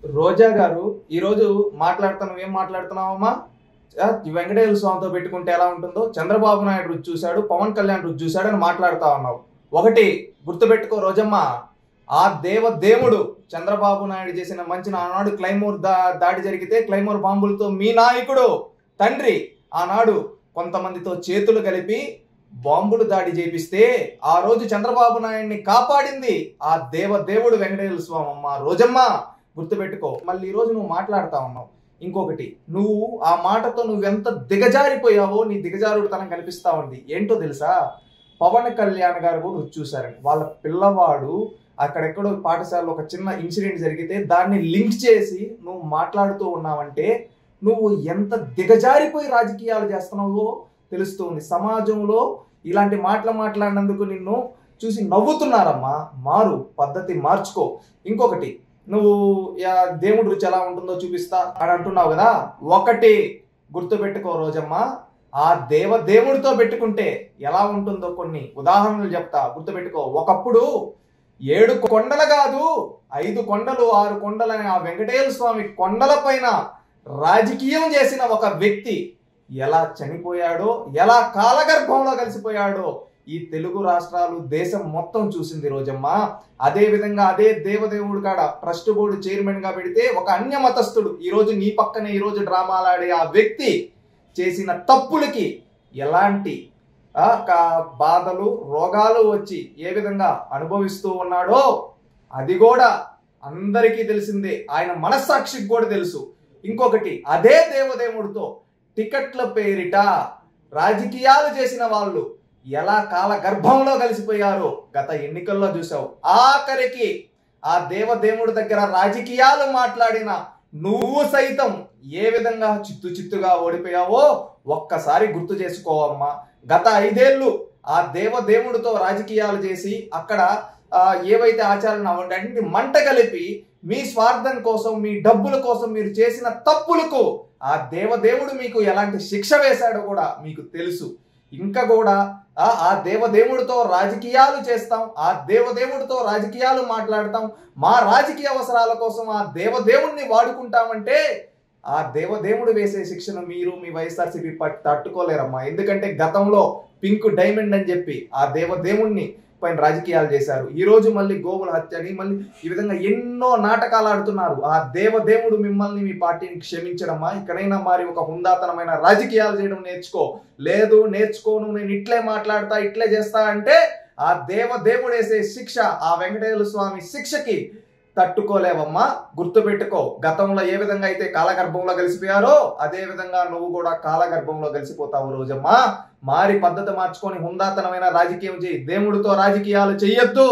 రోజా గారు ఈరోజు ఏం మాట్లాడుతున్నావమ్మా? వెంకటేశ్వర స్వామితో పెట్టుకుంటే ఎలా ఉంటుందో చంద్రబాబు నాయుడు రుచి చూశాడు, పవన్ కళ్యాణ్ రుచి చూశాడు అని మాట్లాడుతా ఉన్నావు. ఒకటి గుర్తుపెట్టుకో రోజమ్మ, ఆ దేవుడు చంద్రబాబు నాయుడు చేసిన మంచి ఆనాడు క్లైమోర్ దాడి జరిగితే క్లైమోర్ బాంబులతో మీ నాయకుడు తండ్రి ఆనాడు కొంతమందితో చేతులు కలిపి బాంబులు దాడి చేపిస్తే ఆ రోజు చంద్రబాబు నాయుడిని కాపాడింది ఆ దేవుడు వెంకటేశ్వర స్వామి అమ్మ రోజమ్మ. గుర్తుపెట్టుకో. మళ్ళీ ఈ రోజు నువ్వు మాట్లాడుతా ఉన్నావు. ఇంకొకటి, నువ్వు ఆ మాటతో నువ్వెంత దిగజారిపోయావో నీ దిగజారుడుతనం కనిపిస్తా ఉంది. ఏంటో తెలుసా, పవన్ కళ్యాణ్ గారు కూడా చూశారని వాళ్ళ పిల్లవాడు అక్కడెక్కడో పాఠశాలలో ఒక చిన్న ఇన్సిడెంట్ జరిగితే దాన్ని లింక్ చేసి నువ్వు మాట్లాడుతూ ఉన్నావంటే నువ్వు ఎంత దిగజారిపోయి రాజకీయాలు చేస్తున్నావో తెలుస్తుంది. సమాజంలో ఇలాంటి మాట్లాడినందుకు నిన్ను చూసి నవ్వుతున్నారమ్మా. మారు, పద్ధతి మార్చుకో. ఇంకొకటి, నువ్వు దేవుడి రుచి ఎలా ఉంటుందో చూపిస్తా అని అంటున్నావు కదా. ఒకటి గుర్తుపెట్టుకో రోజమ్మ, ఆ దేవుడితో పెట్టుకుంటే ఎలా ఉంటుందో కొన్ని ఉదాహరణలు చెప్తా, గుర్తుపెట్టుకో. ఒకప్పుడు 7 కొండలు కాదు 5 కొండలు 6 కొండలని ఆ వెంకటేశ్వర స్వామి కొండల పైన రాజకీయం చేసిన ఒక వ్యక్తి ఎలా చనిపోయాడో, ఎలా కాలగర్భంలో కలిసిపోయాడో ఈ తెలుగు రాష్ట్రాలు, దేశం మొత్తం చూసింది రోజమ్మ. అదే విధంగా అదే దేవదేవుడు కాడ ట్రస్ట్ బోర్డు చైర్మన్ గా పెడితే ఒక అన్య మతస్థుడు ఈరోజు నీ పక్కనే ఈరోజు డ్రామాలాడే ఆ వ్యక్తి చేసిన తప్పులకి ఎలాంటి బాధలు, రోగాలు వచ్చి ఏ విధంగా అనుభవిస్తూ ఉన్నాడో అది కూడా అందరికీ తెలిసిందే, ఆయన మనస్సాక్షికి కూడా తెలుసు. ఇంకొకటి, అదే దేవదేవుడితో టికెట్ల పేరిట రాజకీయాలు చేసిన వాళ్ళు ఎలా కాల గర్భంలో కలిసిపోయారో గత ఎన్నికల్లో చూసావు. ఆఖరికి ఆ దేవదేవుడి దగ్గర రాజకీయాలు మాట్లాడిన నువ్వు సైతం ఏ విధంగా చిత్తుగా ఓడిపోయావో ఒక్కసారి గుర్తు చేసుకోవమ్మా. గత 5 ఏళ్ళు ఆ దేవదేవుడితో రాజకీయాలు చేసి అక్కడ ఏవైతే ఆచారాలు అవన్నీ మంట కలిపి మీ స్వార్థం కోసం, మీ డబ్బుల కోసం మీరు చేసిన తప్పులకు ఆ దేవదేవుడు మీకు ఎలాంటి శిక్ష వేశాడో కూడా మీకు తెలుసు. ఇంకా కూడా ఆ దేవదేవుడితో రాజకీయాలు చేస్తాం, ఆ దేవదేవుడితో రాజకీయాలు మాట్లాడతాం, మా రాజకీయ అవసరాల కోసం ఆ దేవదేవుడిని వాడుకుంటామంటే ఆ దేవదేవుడు వేసే శిక్షను మీరు మీ వైఎస్ఆర్సీపీ తట్టుకోలేరమ్మా. ఎందుకంటే గతంలో పింక్ డైమండ్ అని చెప్పి ఆ దేవదేవుడిని పైన రాజకీయాలు చేశారు. ఈ రోజు మళ్ళీ గోవుల హత్యని మళ్ళీ ఈ విధంగా ఎన్నో నాటకాలు ఆడుతున్నారు. ఆ దేవదేవుడు మిమ్మల్ని, మీ పార్టీని క్షమించడమ్మా. ఇక్కడైనా మరి ఒక హుందాతనమైన రాజకీయాలు చేయడం నేర్చుకో. లేదు నేర్చుకోను, నేను ఇట్లే మాట్లాడతా ఇట్లే చేస్తా అంటే ఆ దేవదేవుడు వేసే శిక్ష, ఆ వెంకటేశ్వర స్వామి శిక్షకి తట్టుకోలేవమ్మా. గుర్తుపెట్టుకో. గతంలో ఏ విధంగా అయితే కాలగర్భంలో కలిసిపోయారో అదే విధంగా నువ్వు కూడా కాలగర్భంలో కలిసిపోతావు రోజమ్మా. మారి పద్ధతి మార్చుకొని హుందాతనమైన రాజకీయం చేయి. దేవుడితో రాజకీయాలు చెయ్యొద్దు.